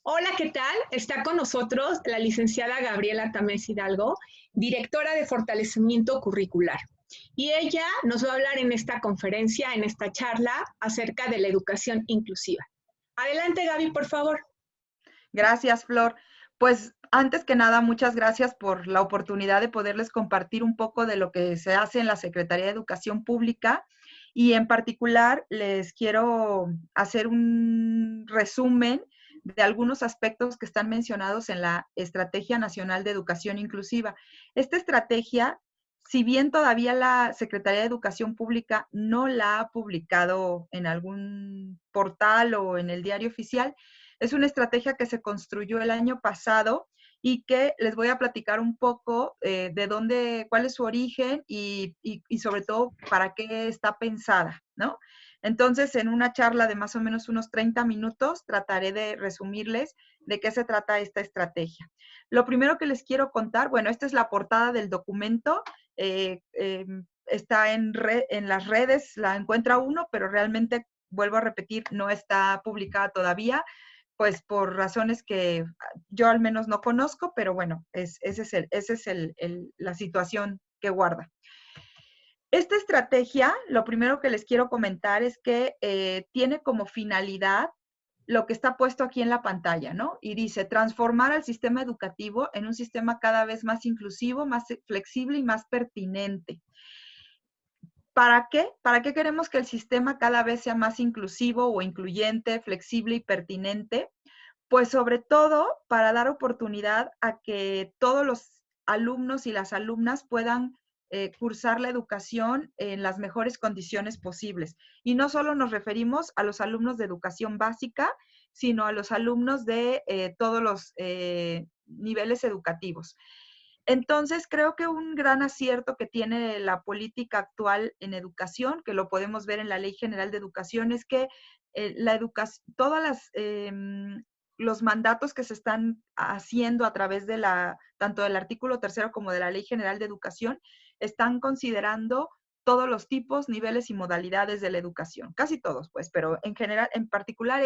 Hola, ¿qué tal? Está con nosotros la licenciada Gabriela Tamés Hidalgo, directora de fortalecimiento curricular. Y ella nos va a hablar en esta conferencia, en esta charla, acerca de la educación inclusiva. Adelante, Gaby, por favor. Gracias, Flor. Pues antes que nada, muchas gracias por la oportunidad de poderles compartir un poco de lo que se hace en la Secretaría de Educación Pública y en particular les quiero hacer un resumen de algunos aspectos que están mencionados en la Estrategia Nacional de Educación Inclusiva. Esta estrategia, si bien todavía la Secretaría de Educación Pública no la ha publicado en algún portal o en el diario oficial, es una estrategia que se construyó el año pasado y que les voy a platicar un poco de dónde, cuál es su origen y sobre todo para qué está pensada, ¿no? Entonces, en una charla de más o menos unos 30 minutos, trataré de resumirles de qué se trata esta estrategia. Lo primero que les quiero contar, bueno, esta es la portada del documento, está en las redes, la encuentra uno, pero realmente, vuelvo a repetir, no está publicada todavía, pues por razones que yo al menos no conozco, pero bueno, esa es la situación que guarda. Esta estrategia, lo primero que les quiero comentar es que tiene como finalidad lo que está puesto aquí en la pantalla, ¿no? Y dice, transformar al sistema educativo en un sistema cada vez más inclusivo, más flexible y más pertinente. ¿Para qué? ¿Para qué queremos que el sistema cada vez sea más inclusivo o incluyente, flexible y pertinente? Pues sobre todo para dar oportunidad a que todos los alumnos y las alumnas puedan cursar la educación en las mejores condiciones posibles. Y no solo nos referimos a los alumnos de educación básica, sino a los alumnos de todos los niveles educativos. Entonces, creo que un gran acierto que tiene la política actual en educación, que lo podemos ver en la Ley General de Educación, es que la educación, los mandatos que se están haciendo a través de tanto del artículo 3º como de la Ley General de Educación, están considerando todos los tipos, niveles y modalidades de la educación. Casi todos, pues, pero en general, en particular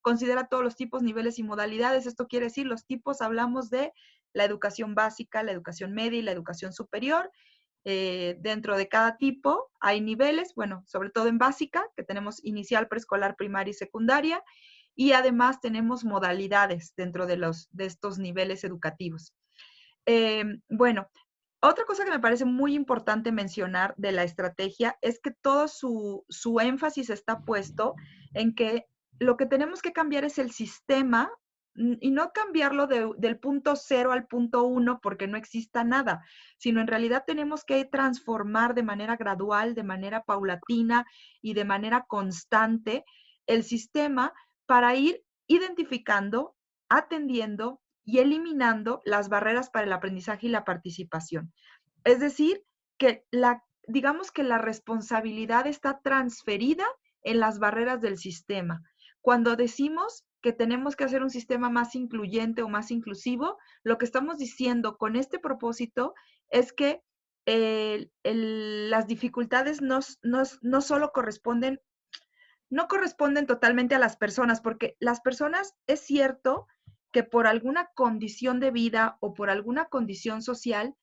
considera todos los tipos, niveles y modalidades. Esto quiere decir, los tipos hablamos de la educación básica, la educación media y la educación superior. Dentro de cada tipo hay niveles, bueno, sobre todo en básica, que tenemos inicial, preescolar, primaria y secundaria, y además tenemos modalidades dentro de estos niveles educativos. Bueno, otra cosa que me parece muy importante mencionar de la estrategia es que todo su énfasis está puesto en que lo que tenemos que cambiar es el sistema y no cambiarlo del punto 0 al punto 1 porque no exista nada, sino en realidad tenemos que transformar de manera gradual, de manera paulatina y de manera constante el sistema para ir identificando, atendiendo y eliminando las barreras para el aprendizaje y la participación. Es decir, que digamos que la responsabilidad está transferida en las barreras del sistema. Cuando decimos que tenemos que hacer un sistema más incluyente o más inclusivo, lo que estamos diciendo con este propósito es que las dificultades no solo no corresponden totalmente a las personas, porque las personas es cierto que por alguna condición de vida o por alguna condición social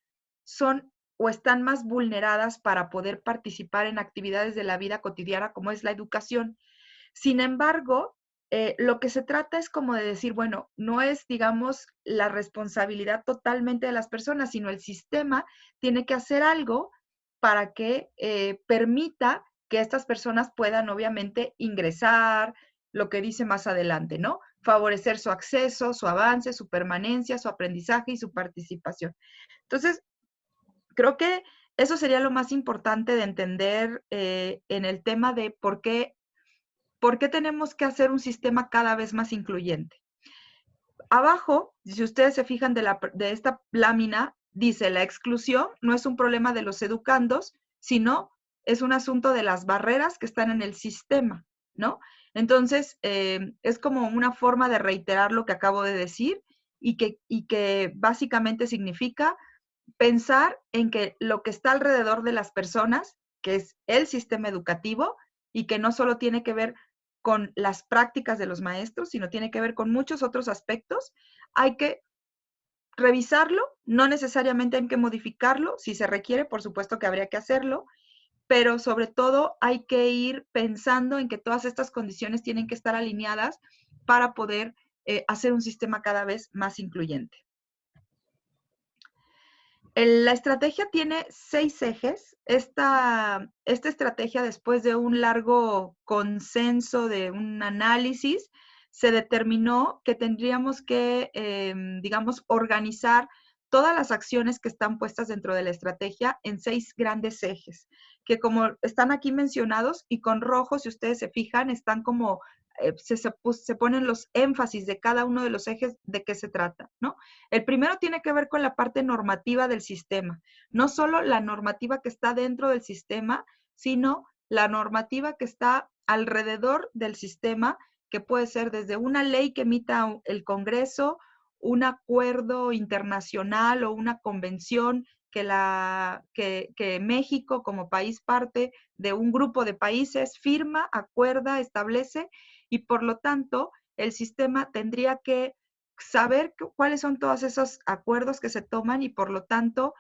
son o están más vulneradas para poder participar en actividades de la vida cotidiana como es la educación. Sin embargo, lo que se trata es como de decir, bueno, no es, digamos, la responsabilidad totalmente de las personas, sino el sistema tiene que hacer algo para que permita que estas personas puedan obviamente ingresar, lo que dice más adelante, ¿no? Favorecer su acceso, su avance, su permanencia, su aprendizaje y su participación. Entonces, creo que eso sería lo más importante de entender en el tema de por qué tenemos que hacer un sistema cada vez más incluyente. Abajo, si ustedes se fijan de esta lámina, dice la exclusión no es un problema de los educandos, sino es un asunto de las barreras que están en el sistema, ¿no? Entonces, es como una forma de reiterar lo que acabo de decir y que básicamente significa pensar en que lo que está alrededor de las personas, que es el sistema educativo, y que no solo tiene que ver con las prácticas de los maestros, sino tiene que ver con muchos otros aspectos. Hay que revisarlo, no necesariamente hay que modificarlo, si se requiere, por supuesto que habría que hacerlo, pero sobre todo hay que ir pensando en que todas estas condiciones tienen que estar alineadas para poder hacer un sistema cada vez más incluyente. La estrategia tiene 6 ejes. Esta estrategia, después de un largo consenso, de un análisis, se determinó que tendríamos que, digamos, organizar todas las acciones que están puestas dentro de la estrategia en 6 grandes ejes, que como están aquí mencionados y con rojo, si ustedes se fijan, están como, se ponen los énfasis de cada uno de los ejes de qué se trata, ¿no? El primero tiene que ver con la parte normativa del sistema, no solo la normativa que está dentro del sistema, sino la normativa que está alrededor del sistema, que puede ser desde una ley que emita el Congreso, un acuerdo internacional o una convención que México como país parte de un grupo de países firma, acuerda, establece, y por lo tanto el sistema tendría que saber cuáles son todos esos acuerdos que se toman y por lo tanto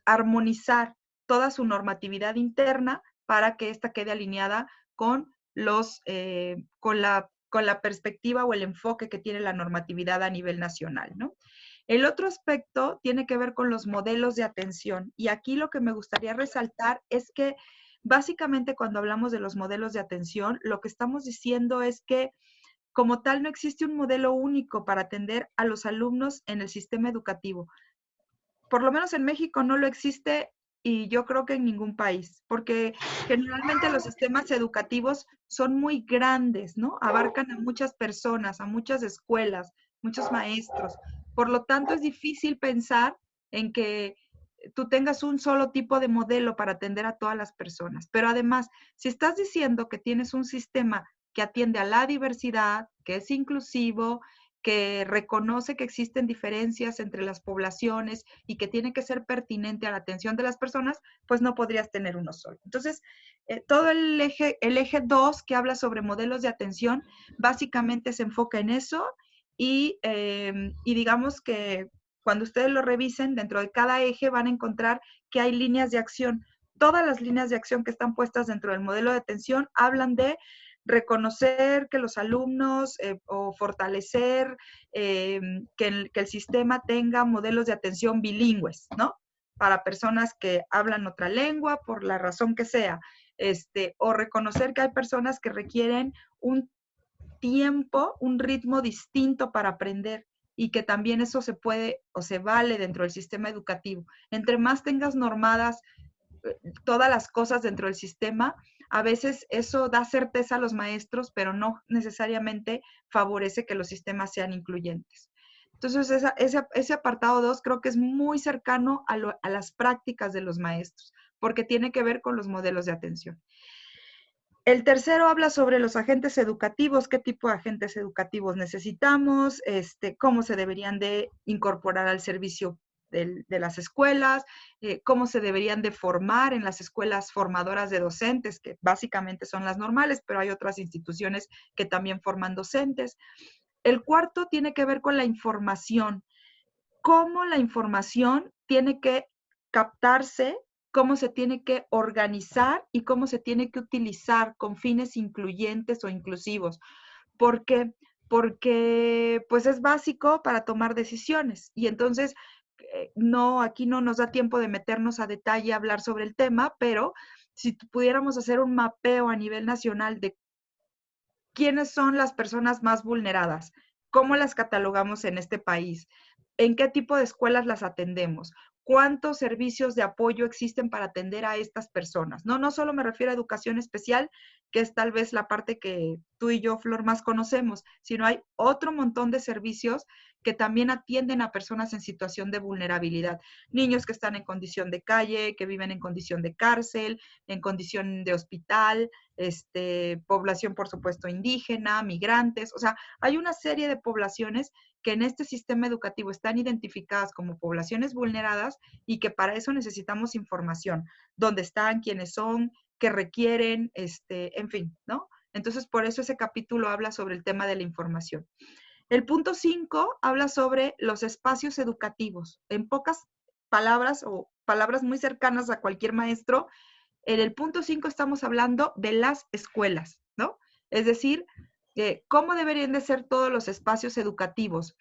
armonizar toda su normatividad interna para que ésta quede alineada con con la perspectiva o el enfoque que tiene la normatividad a nivel nacional, ¿no? El otro aspecto tiene que ver con los modelos de atención, y aquí lo que me gustaría resaltar es que básicamente cuando hablamos de los modelos de atención, lo que estamos diciendo es que como tal no existe un modelo único para atender a los alumnos en el sistema educativo. Por lo menos en México no lo existe y yo creo que en ningún país, porque generalmente los sistemas educativos son muy grandes, ¿no? Abarcan a muchas personas, a muchas escuelas, muchos maestros. Por lo tanto, es difícil pensar en que tú tengas un solo tipo de modelo para atender a todas las personas. Pero además, si estás diciendo que tienes un sistema que atiende a la diversidad, que es inclusivo, que reconoce que existen diferencias entre las poblaciones y que tiene que ser pertinente a la atención de las personas, pues no podrías tener uno solo. Entonces, todo el eje 2 que habla sobre modelos de atención, básicamente se enfoca en eso y digamos que cuando ustedes lo revisen, dentro de cada eje van a encontrar que hay líneas de acción. Todas las líneas de acción que están puestas dentro del modelo de atención hablan de reconocer que los alumnos o fortalecer que el sistema tenga modelos de atención bilingües, ¿no? Para personas que hablan otra lengua, por la razón que sea, o reconocer que hay personas que requieren un tiempo, un ritmo distinto para aprender y que también eso se puede o se vale dentro del sistema educativo. Entre más tengas normadas todas las cosas dentro del sistema, a veces eso da certeza a los maestros, pero no necesariamente favorece que los sistemas sean incluyentes. Entonces, ese apartado 2 creo que es muy cercano a las prácticas de los maestros, porque tiene que ver con los modelos de atención. El tercero habla sobre los agentes educativos, qué tipo de agentes educativos necesitamos, cómo se deberían de incorporar al servicio de las escuelas, cómo se deberían de formar en las escuelas formadoras de docentes, que básicamente son las normales, pero hay otras instituciones que también forman docentes. El cuarto tiene que ver con la información, cómo la información tiene que captarse, cómo se tiene que organizar y cómo se tiene que utilizar con fines incluyentes o inclusivos. ¿Por qué? Porque pues es básico para tomar decisiones y entonces aquí no nos da tiempo de meternos a detalle a hablar sobre el tema, pero si pudiéramos hacer un mapeo a nivel nacional de quiénes son las personas más vulneradas, cómo las catalogamos en este país, en qué tipo de escuelas las atendemos, cuántos servicios de apoyo existen para atender a estas personas. No solo me refiero a educación especial, que es tal vez la parte que tú y yo, Flor, más conocemos, sino hay otro montón de servicios que también atienden a personas en situación de vulnerabilidad. Niños que están en condición de calle, que viven en condición de cárcel, en condición de hospital, población, por supuesto, indígena, migrantes. O sea, hay una serie de poblaciones que en este sistema educativo están identificadas como poblaciones vulneradas y que para eso necesitamos información. ¿Dónde están? ¿Quiénes son? ¿Qué requieren? En fin, ¿no? Entonces, por eso ese capítulo habla sobre el tema de la información. El punto 5 habla sobre los espacios educativos. En pocas palabras o palabras muy cercanas a cualquier maestro, en el punto 5 estamos hablando de las escuelas, ¿no? Es decir, cómo deberían de ser todos los espacios educativos.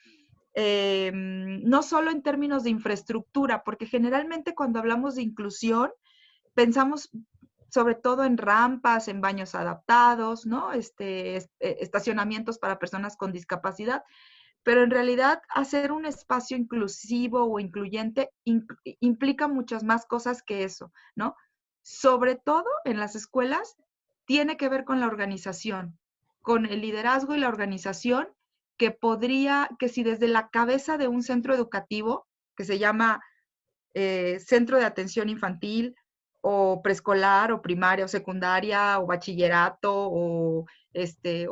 No solo en términos de infraestructura, porque generalmente cuando hablamos de inclusión, pensamos sobre todo en rampas, en baños adaptados, ¿no? Estacionamientos para personas con discapacidad, pero en realidad hacer un espacio inclusivo o incluyente implica muchas más cosas que eso, ¿no? Sobre todo en las escuelas, tiene que ver con la organización, con el liderazgo y la organización que si desde la cabeza de un centro educativo, que se llama centro de atención infantil, o preescolar, o primaria, o secundaria, o bachillerato, o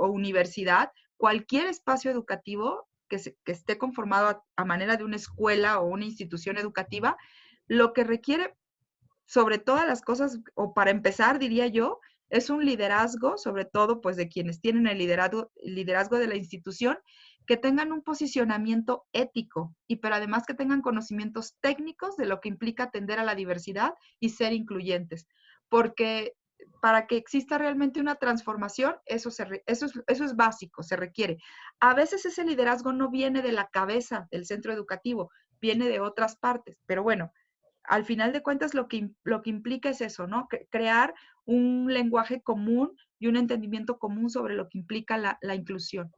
universidad, cualquier espacio educativo que esté conformado a manera de una escuela o una institución educativa, lo que requiere sobre todas las cosas, o para empezar, diría yo, es un liderazgo, sobre todo pues de quienes tienen el liderazgo de la institución, que tengan un posicionamiento ético y pero además que tengan conocimientos técnicos de lo que implica atender a la diversidad y ser incluyentes. Porque para que exista realmente una transformación, eso es básico, se requiere. A veces ese liderazgo no viene de la cabeza del centro educativo, viene de otras partes, pero bueno, al final de cuentas lo que implica es eso, ¿no? Crear un lenguaje común y un entendimiento común sobre lo que implica la inclusión.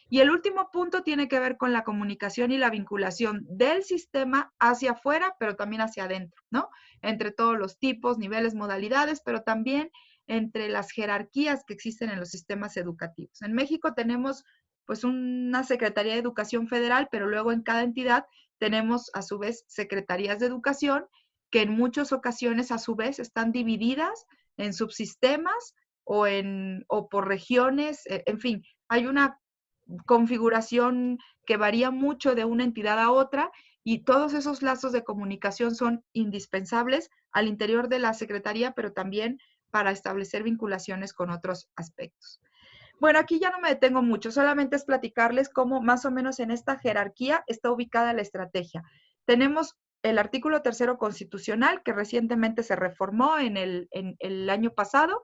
Y el último punto tiene que ver con la comunicación y la vinculación del sistema hacia afuera, pero también hacia adentro, ¿no? Entre todos los tipos, niveles, modalidades, pero también entre las jerarquías que existen en los sistemas educativos. En México tenemos pues una Secretaría de Educación Federal, pero luego en cada entidad tenemos a su vez secretarías de educación que en muchas ocasiones a su vez están divididas en subsistemas o por regiones, en fin, hay una configuración que varía mucho de una entidad a otra y todos esos lazos de comunicación son indispensables al interior de la Secretaría, pero también para establecer vinculaciones con otros aspectos. Bueno, aquí ya no me detengo mucho, solamente es platicarles cómo más o menos en esta jerarquía está ubicada la estrategia. Tenemos el artículo 3º constitucional que recientemente se reformó en el año pasado.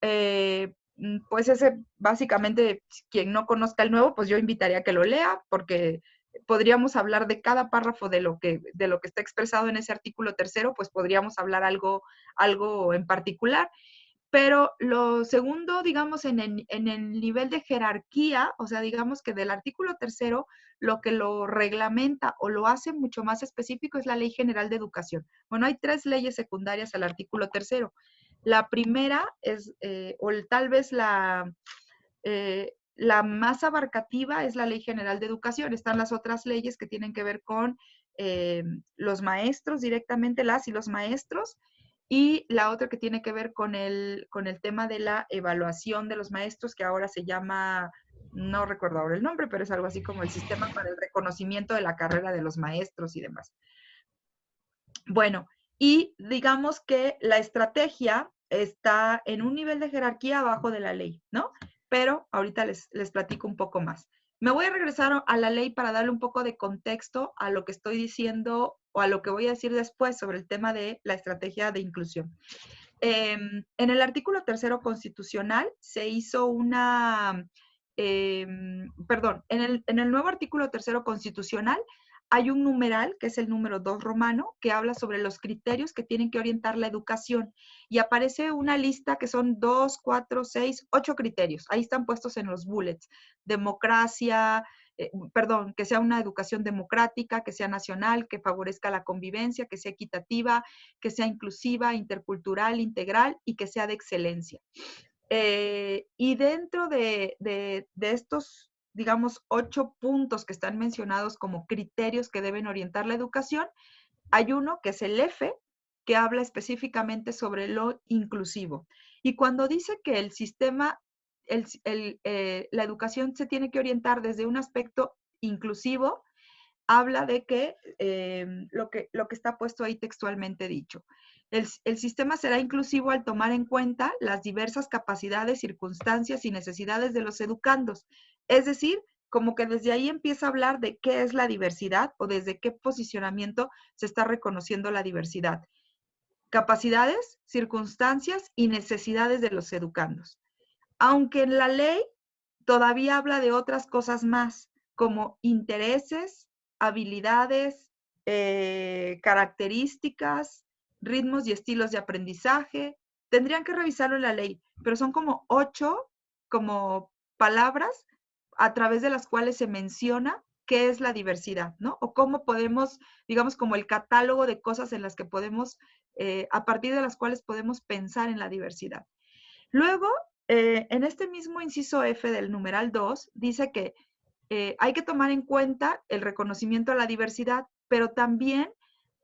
Pues ese básicamente, quien no conozca el nuevo, pues yo invitaría a que lo lea porque podríamos hablar de cada párrafo de lo que está expresado en ese artículo 3º, pues podríamos hablar algo en particular. Pero lo segundo, digamos, en el nivel de jerarquía, o sea, digamos que del artículo 3º, lo que lo reglamenta o lo hace mucho más específico es la Ley General de Educación. Bueno, hay 3 leyes secundarias al artículo 3º. La primera es, o tal vez la más abarcativa es la Ley General de Educación. Están las otras leyes que tienen que ver con los maestros directamente, las y los maestros, y la otra que tiene que ver con el tema de la evaluación de los maestros, que ahora se llama, no recuerdo ahora el nombre, pero es algo así como el sistema para el reconocimiento de la carrera de los maestros y demás. Bueno, y digamos que la estrategia está en un nivel de jerarquía abajo de la ley, ¿no? Pero ahorita les platico un poco más. Me voy a regresar a la ley para darle un poco de contexto a lo que estoy diciendo o a lo que voy a decir después sobre el tema de la estrategia de inclusión. En el artículo 3º constitucional se hizo perdón, en el nuevo artículo 3º constitucional hay un numeral, que es el número 2 romano, que habla sobre los criterios que tienen que orientar la educación. Y aparece una lista que son 2, 4, 6, 8 criterios. Ahí están puestos en los bullets. Democracia, que sea una educación democrática, que sea nacional, que favorezca la convivencia, que sea equitativa, que sea inclusiva, intercultural, integral y que sea de excelencia. Y dentro de estos, digamos, 8 puntos que están mencionados como criterios que deben orientar la educación, hay uno que es el F, que habla específicamente sobre lo inclusivo. Y cuando dice que el sistema, la educación se tiene que orientar desde un aspecto inclusivo, habla de que, lo que está puesto ahí textualmente dicho. El sistema será inclusivo al tomar en cuenta las diversas capacidades, circunstancias y necesidades de los educandos. Es decir, como que desde ahí empieza a hablar de qué es la diversidad o desde qué posicionamiento se está reconociendo la diversidad. Capacidades, circunstancias y necesidades de los educandos. Aunque en la ley todavía habla de otras cosas más, como intereses, habilidades, características, ritmos y estilos de aprendizaje. Tendrían que revisarlo en la ley, pero son como 8 como palabras a través de las cuales se menciona qué es la diversidad, ¿no? O cómo podemos, digamos, como el catálogo de cosas en las que podemos, a partir de las cuales podemos pensar en la diversidad. Luego, en este mismo inciso F del numeral 2, dice que hay que tomar en cuenta el reconocimiento a la diversidad, pero también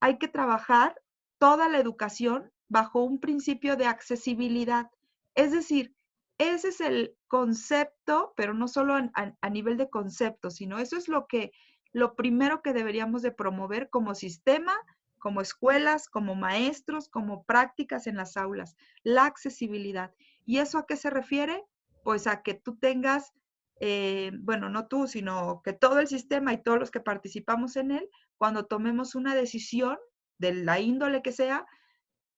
hay que trabajar toda la educación bajo un principio de accesibilidad. Es decir, ese es el concepto, pero no solo a nivel de concepto, sino eso es lo primero que deberíamos de promover como sistema, como escuelas, como maestros, como prácticas en las aulas, la accesibilidad. ¿Y eso a qué se refiere? Pues a que tú tengas, bueno, no tú, sino que todo el sistema y todos los que participamos en él, cuando tomemos una decisión de la índole que sea,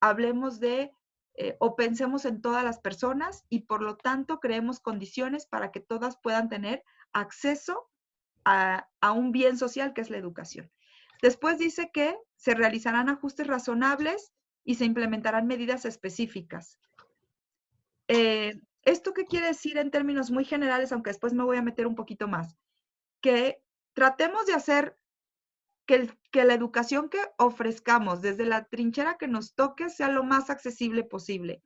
hablemos de o pensemos en todas las personas y por lo tanto creemos condiciones para que todas puedan tener acceso a un bien social que es la educación. Después dice que se realizarán ajustes razonables y se implementarán medidas específicas. ¿Esto qué quiere decir en términos muy generales, aunque después me voy a meter un poquito más? Que tratemos de hacer que la educación que ofrezcamos desde la trinchera que nos toque sea lo más accesible posible.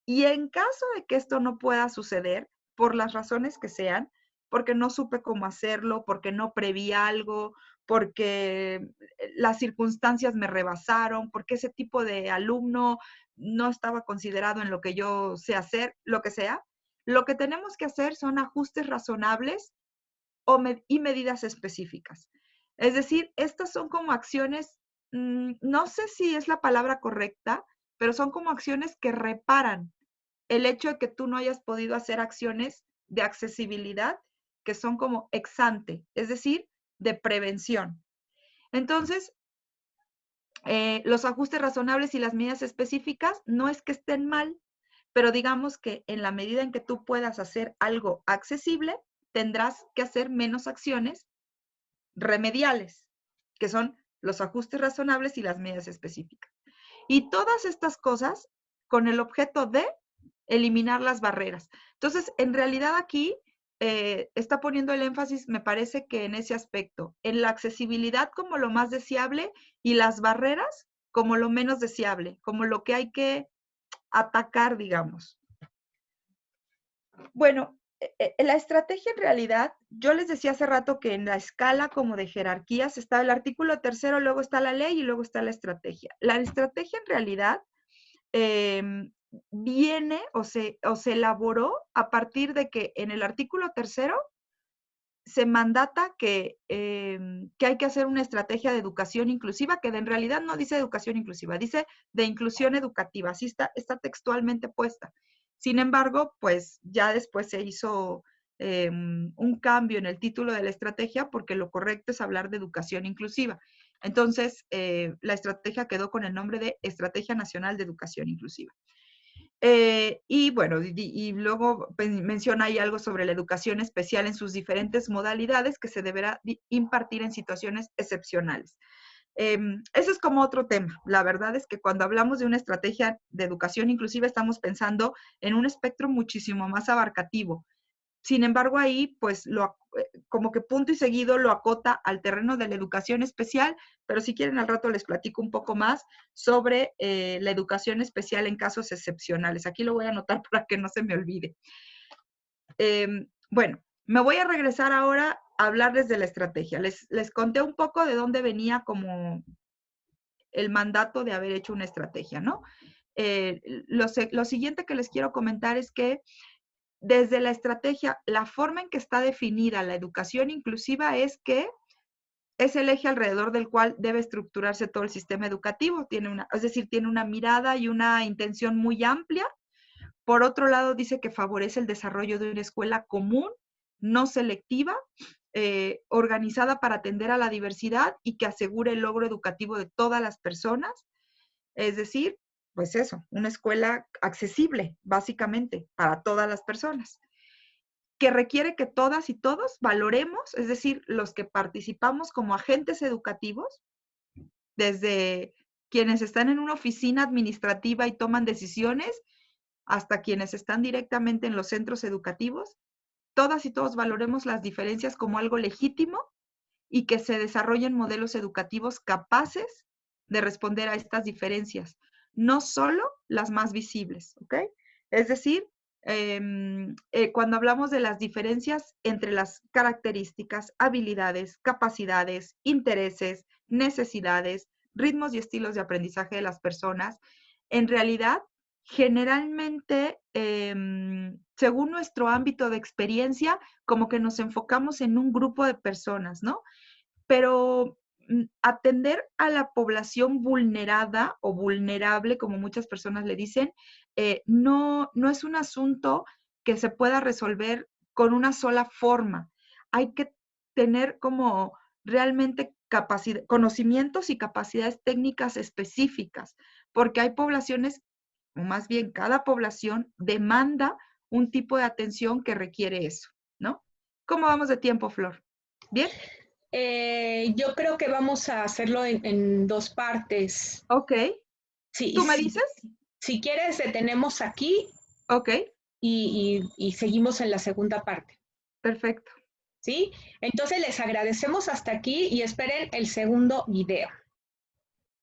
Y en caso de que esto no pueda suceder, por las razones que sean, porque no supe cómo hacerlo, porque no preví algo, porque las circunstancias me rebasaron, porque ese tipo de alumno no estaba considerado en lo que yo sé hacer, lo que sea, lo que tenemos que hacer son ajustes razonables y medidas específicas. Es decir, estas son como acciones, no sé si es la palabra correcta, pero son como acciones que reparan el hecho de que tú no hayas podido hacer acciones de accesibilidad que son como ex ante, es decir, de prevención. Entonces, los ajustes razonables y las medidas específicas no es que estén mal, pero digamos que en la medida en que tú puedas hacer algo accesible, tendrás que hacer menos acciones remediales, que son los ajustes razonables y las medidas específicas. Y todas estas cosas con el objeto de eliminar las barreras. Entonces, en realidad aquí está poniendo el énfasis, me parece que en ese aspecto, en la accesibilidad como lo más deseable y las barreras como lo menos deseable, como lo que hay que atacar, digamos. Bueno, la estrategia en realidad, yo les decía hace rato que en la escala como de jerarquías está el artículo 3, luego está la ley y luego está la estrategia. La estrategia en realidad viene o se elaboró a partir de que en el artículo 3 se mandata que hay que hacer una estrategia de educación inclusiva, que en realidad no dice educación inclusiva, dice de inclusión educativa, así está textualmente puesta. Sin embargo, pues ya después se hizo un cambio en el título de la estrategia porque lo correcto es hablar de educación inclusiva. Entonces, la estrategia quedó con el nombre de Estrategia Nacional de Educación Inclusiva. Y bueno, y luego menciona ahí algo sobre la educación especial en sus diferentes modalidades que se deberá impartir en situaciones excepcionales. Eso es como otro tema. La verdad es que cuando hablamos de una estrategia de educación inclusiva estamos pensando en un espectro muchísimo más abarcativo. Sin embargo, ahí, pues, como que punto y seguido lo acota al terreno de la educación especial, pero si quieren al rato les platico un poco más sobre la educación especial en casos excepcionales. Aquí lo voy a anotar para que no se me olvide. Bueno, me voy a regresar ahora a hablarles de la estrategia. Les conté un poco de dónde venía como el mandato de haber hecho una estrategia, ¿no? Lo siguiente que les quiero comentar es que desde la estrategia, la forma en que está definida la educación inclusiva es que es el eje alrededor del cual debe estructurarse todo el sistema educativo. Es decir, tiene una mirada y una intención muy amplia. Por otro lado, dice que favorece el desarrollo de una escuela común, no selectiva, organizada para atender a la diversidad y que asegure el logro educativo de todas las personas. Es decir, pues eso, una escuela accesible, básicamente, para todas las personas, que requiere que todas y todos valoremos, es decir, los que participamos como agentes educativos, desde quienes están en una oficina administrativa y toman decisiones, hasta quienes están directamente en los centros educativos, todas y todos valoremos las diferencias como algo legítimo y que se desarrollen modelos educativos capaces de responder a estas diferencias, no solo las más visibles, ¿ok? Es decir, cuando hablamos de las diferencias entre las características, habilidades, capacidades, intereses, necesidades, ritmos y estilos de aprendizaje de las personas, en realidad, generalmente, según nuestro ámbito de experiencia, como que nos enfocamos en un grupo de personas, ¿no? Pero atender a la población vulnerada o vulnerable, como muchas personas le dicen, no es un asunto que se pueda resolver con una sola forma. Hay que tener como realmente conocimientos y capacidades técnicas específicas, porque hay poblaciones, o más bien cada población demanda un tipo de atención que requiere eso, ¿no? ¿Cómo vamos de tiempo, Flor? ¿Bien? Yo creo que vamos a hacerlo en dos partes. Ok. Sí, ¿Tú me dices? si quieres, detenemos aquí Ok, y seguimos en la segunda parte. perfecto. ¿Sí? Entonces les agradecemos hasta aquí y esperen el segundo video.